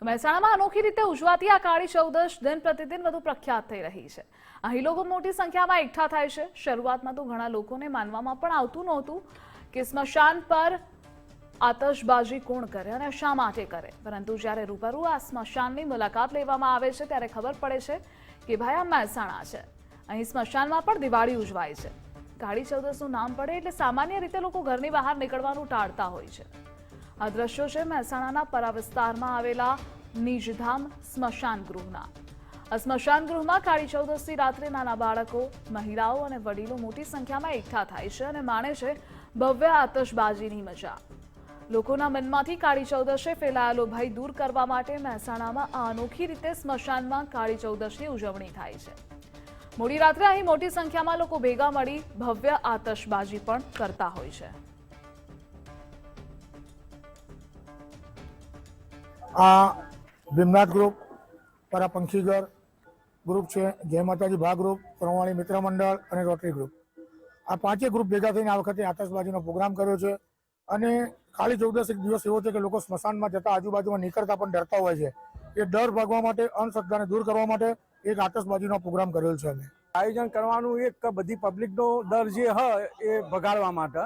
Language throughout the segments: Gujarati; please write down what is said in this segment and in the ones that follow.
તો મહેસાણામાં અનોખી રીતે ઉજવાતી આ કાળી ચૌદશ દિન પ્રતિદિન વધુ પ્રખ્યાત થઈ રહી છે। અહીં લોકો મોટી સંખ્યામાં એકઠા થાય છે। શરૂઆતમાં તો ઘણા લોકોને માનવામાં પણ આવતું નહોતું કે સ્મશાન પર આતશબાજી કોણ કરે અને શા માટે કરે, પરંતુ જ્યારે રૂબરૂ આ સ્મશાનની મુલાકાત લેવામાં આવે છે ત્યારે ખબર પડે છે કે ભાઈ આ મહેસાણા છે। અહીં સ્મશાનમાં પણ દિવાળી ઉજવાય છે। કાળી ચૌદશનું નામ પડે એટલે સામાન્ય રીતે લોકો ઘરની બહાર નીકળવાનું ટાળતા હોય છે। આ દ્રશ્યો છે મહેસાણાના પરા વિસ્તારમાં આવેલા નિજધામ સ્મશાન ગૃહના। આ સ્મશાન ગૃહમાં કાળી ચૌદશની રાત્રે નાના બાળકો, મહિલાઓ અને વડીલો મોટી સંખ્યામાં એકઠા થાય છે અને માણે છે ભવ્ય આતશબાજીની મજા। લોકોના મનમાંથી કાળી ચૌદશે ફેલાયેલો ભય દૂર કરવા માટે મહેસાણામાં આ અનોખી રીતે સ્મશાનમાં કાળી ચૌદશની ઉજવણી થાય છે। મોડી રાત્રે અહીં મોટી સંખ્યામાં લોકો ભેગા મળી ભવ્ય આતશબાજી પણ કરતા હોય છે। આ ભીમનાથ ગ્રુપ, પરા પંખીઘર ગ્રુપ છે, જય માતાજી ભા ગ્રુપ, પ્રમાણી મિત્ર મંડળ અને રોટરી ગ્રુપ, આ પાંચેય ગ્રુપ ભેગા થઈને આ વખતે આતશબાજીનો પ્રોગ્રામ કર્યો છે। અને કાળી ચૌદશ એક દિવસ એવો છે કે લોકો સ્મશાનમાં જતા આજુબાજુમાં નીકળતા પણ ડરતા હોય છે। એ ડર ભાગવા માટે, અંધશ્રદ્ધાને દૂર કરવા માટે એક આતશબાજીનો પ્રોગ્રામ કરેલ છે। અમે આયોજન કરવાનું એક બધી પબ્લિકનો ડર જે હોય એ ભગાડવા માટે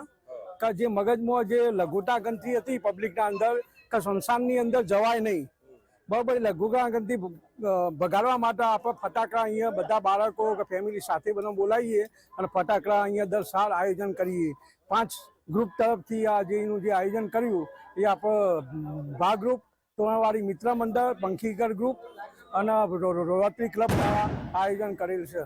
કે જે મગજમાં જે લઘુતા ગણતી હતી પબ્લિકના અંદર કે સ્મશાનની અંદર જવાય નહીં, બરાબર, લઘુતા ગણતી ભગાડવા માટે આપણે ફટાકડા અહીંયા બધા બાળકો કે ફેમિલી સાથે બધા બોલાવીએ અને ફટાકડા અહીંયા દર સાલ આયોજન કરીએ। 5 ગ્રુપ તરફથી આ જેનું જે આયોજન કર્યું એ આપણે ભા ગ્રુપ, તોરણવાડી મિત્ર મંડળ, પંખીઘર ગ્રુપ અને રોટરી ક્લબ દ્વારા આયોજન કરેલ છે।